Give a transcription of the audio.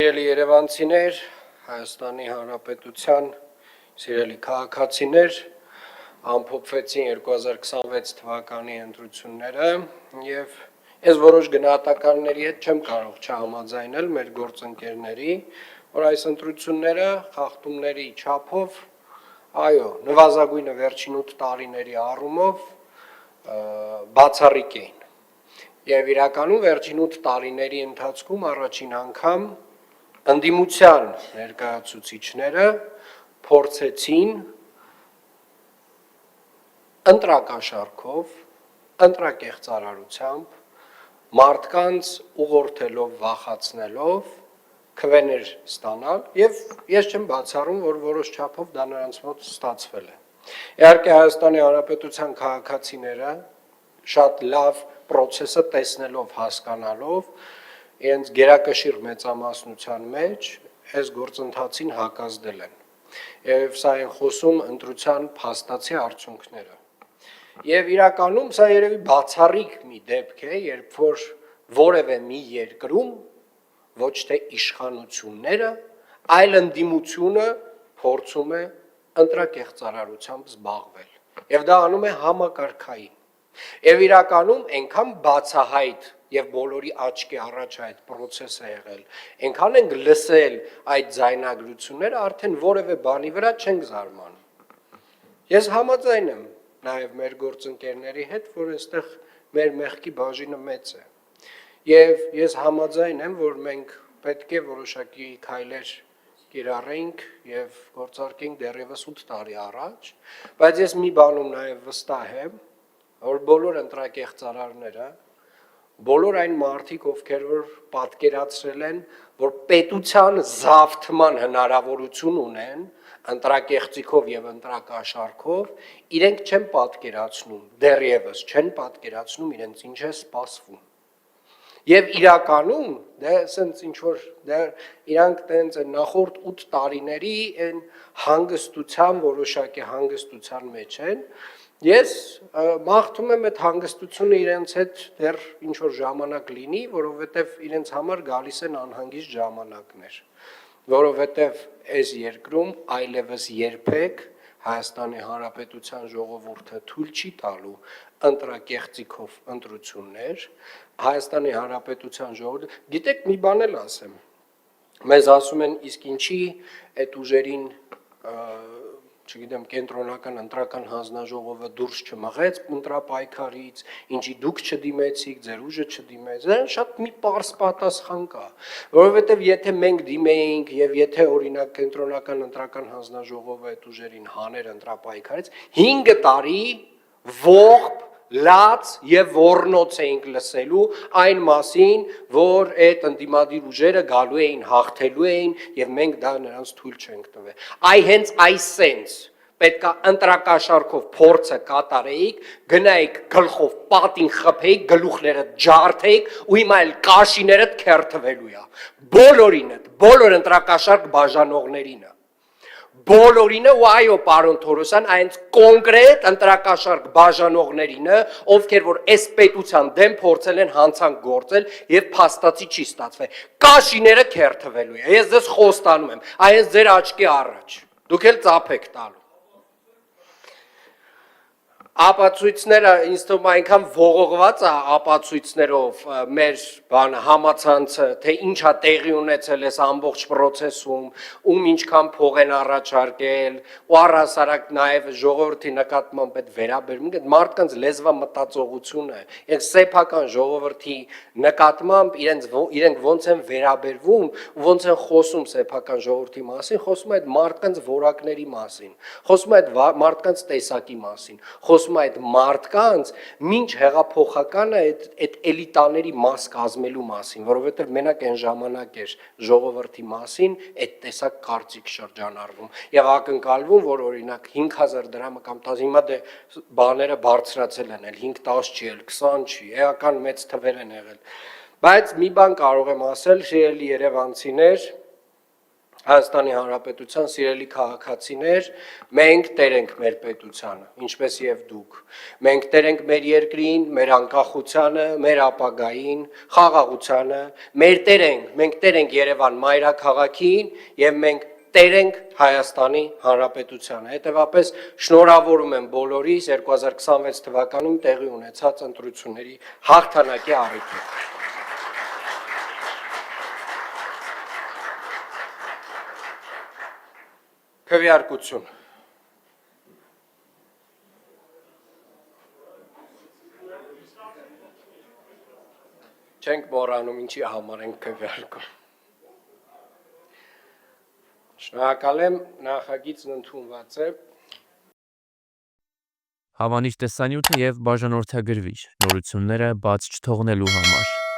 Սիրելի երևանցիներ, Հայաստանի Հանրապետության սիրելի քաղաքացիներ, ամփոփվեցին 2026 թվականի ընտրությունները եւ ես որոշ գնահատականների հետ չեմ կարող չհամաձայնել մեր գործընկերների, որ այս ընտրությունները խախտումների չափով, այո, նվազագույնը վերջին 8 տարիների առումով բացառիկ էին։ Եվ իրականում վերջին 8 տարիների ընթացքում առաջին անգամ ընդդիմության ներկայացուցիչները փորձեցին ընտրակաշառքով, ընտրակեղծարարությամբ, մարդկանց ուղղորդելով, վախացնելով քվեներ ստանալ եւ ես չեմ բացառում, որ որոշ չափով դա նրանց մոտ ստացվել է։ Իհարկե Հայաստանի Հանրապետության քաղաքացիները շատ լավ process-ը տեսնելով, հասկանալով, իրենց գերակշիռ մեծամասնության մեջ այս գործընթացին հակազդել են։ Եվ սա են խոսում ընտրության փաստացի արդյունքները։ Եվ իրականում սա երևի բացառիկ մի դեպք է, երբ որ որևէ մի երկրում ոչ թե իշխանությունները, այլ ընդդիմությունը փորձում է ընտրակեղծարարությամբ զբաղվել։ Եվ դա անում է համակարգային։ Եվ իրականում այնքան բացահայտ եւ բոլորի աչքի առաջ այդ process-ը եղել, այնքան ենք լսել այդ ձայնագրությունները, արդեն որևէ բանի վրա չենք զարմանում։ Ես համաձայն եմ նաեւ մեր գործընկերների հետ, որ այստեղ մեր մեղքի բաժինը մեծ է։ Եվ ես համաձայն եմ, որ մենք պետք է որոշակի քայլեր կիրառենք եւ գործարկենք դեռևս 8 տարի առաջ, բայց ես մի բանում նաեւ վստահ եմ, որ բոլոր ընտրակեղծարարները, բոլոր այն մարդիկ, ովքեր որ պատկերացրել են, որ պետության զավթման հնարավորություն ունեն, ընտրակեղծիքով եւ ընտրակաշառքով, իրենք չեն պատկերացնում, դեռևս չեն պատկերացնում իրենց ինչ է սպասվում։ Եվ իրականում, դա ասենց ինչ որ իրանք տենց նախորդ 8 տարիների այն հանգստության, որոշակի հանգստության մեջ են, ես մաղթում եմ այդ հանգստությունը իրենց հետ դեռ ինչ որ ժամանակ լինի, որովհետև իրենց համար գալիս են անհանգիստ ժամանակներ, որովհետև այս երկրում այլևս երբեք Հայաստանի Հանրապետության ժողովուրդը թույլ չի տալու ընտրակեղծիքով ընտրություններ, Հայաստանի Հանրապետության ժողովուրդը, գիտեք մի բան էլ ասեմ, մեզ ասում են իսկ ինչի այդ ուժերին չգիտեմ, կենտրոնական ընտրական հանձնաժողովը դուրս չմղեց ընտրապայքարից, ինչի դուք չդիմեցիք, ձեր ուժը չդիմեց, դրան շատ մի պարզ պատասխան կա, որովհետև եթե մենք դիմեինք եւ եթե օրինակ կենտրոնական ընտրական հանձնաժողովը այդ ուժերին հաներ ընտրապայքարից, 5 տարի ողբ լաց եւ ոռնոց էինք լսելու այն մասին, որ այդ ընդդիմադիր ուժերը գալու էին, հաղթելու էին եւ մենք դա նրանց թույլ չենք տվել։ Այ հենց այսենց պետքա ընտրակաշառքով փորձը կատարեիք, գնայիք գլխով պատին խփեիք, գլուխները ջարդեիք ու հիմա էլ կաշիներդ քերթվելու է։ Բոլորինը, բոլոր ընտրակաշառք բաժանողներինը։ Բոլորինը ու այո պարոն Թորոսյան, այնց կոնկրետ ընտրակաշառք բաժանողներինը, ովքեր որ այս պետության դեմ փորձել են հանցանք գործել եւ փաստացի չի ստացվել։ Կաշիները քերթվելու է։ Ես ձեզ խոստանում եմ, այս ձեր աչքի առաջ։ Դուք էլ ծափեք տալու։ Ապացույցները ինձ թվում է այնքան ողողված է ապացույցներով մեր բան համացանցը, թե ինչա տեղի ունեցել այս ամբողջ process-ում, ում ինչքան փող են առաջարկել, ու առհասարակ նաև ժողովրդի նկատմամբ այդ վերաբերմունքը, մարդկանց լեզվա մտածողությունը, այդ սեփական ժողովրդի նկատմամբ իրենք ոնց են վերաբերվում, ոնց են խոսում սեփական ժողովրդի մասին, խոսում է այդ մարդկանց որակների մասին, խոսում է այդ մարդկանց տեսակի մասին, խոսում այդ մարդկանց մինչ հեղափոխականը այդ էլիտաների մաս կազմելու մասին, որովհետև մենակ այն ժամանակ էր ժողովրդի մասին այդ տեսակ կարծիք շրջանառվում եւ ակնկալվում, որ օրինակ 5000 դրամը կամ 10 հիմա դե բաները բարձրացել են, 5-10 չի, 20 չի, էական մեծ թվեր են եղել, բայց մի բան կարող եմ ասել, շիրելի երևանցիներ, Հայաստանի Հանրապետության սիրելի քաղաքացիներ, մենք տեր ենք մեր պետությանը, ինչպես եւ դուք։ Մենք տեր ենք մեր երկրին, մեր անկախությանը, մեր ապագային, խաղաղությանը, մենք տեր ենք Երևան մայրաքաղաքին եւ մենք տեր ենք Հայաստանի Հանրապետությանը։ Հետևաբար շնորհավորում եմ բոլորիս 2026 թվականում տեղի ունեցած ընտրությունների հաղթանակի առիթով։ Քվեարկություն։ Չենք մոռանում ինչի համար ենք քվեարկում։ Շնորհակալ եմ, նախագիծն ընդունված է։ Հավանիչ տեսանյութը եւ բաժանորդագրվիչ նորությունները բաց չթողնելու համար։